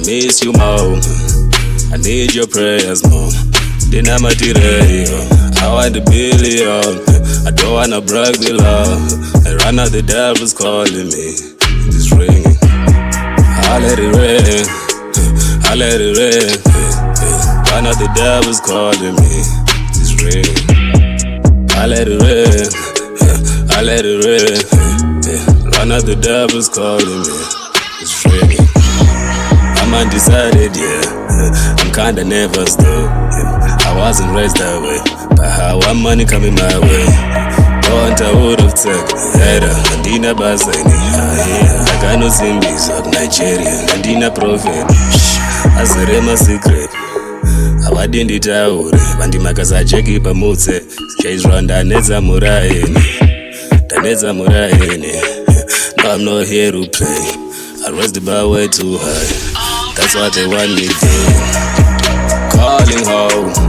miss you more. I need your prayers more. Dinamatireo, I want the billion. I don't wanna break the law. And right now the devil's calling me. It's ringing. I let it ring. I let it ring. Right now the devil's calling me. It's ringing. I let it ring. I let it ring. Right now the devil's calling me. It's ringing. I'm undecided, yeah. I'm kinda nervous though. I wasn't raised that way, but how one money coming my way. Don't I would have took Era, Andina Basani. I got no symbols of Nigeria, Andina Prophet. As a rema secret. I didn't it out, Bandi Makaza Jackie Pamutse, Chase Ronda Neza Muraini. Daneza Muraini. No, I'm not here to play. I raise the bar way too high. That's what they want me to do. Calling home.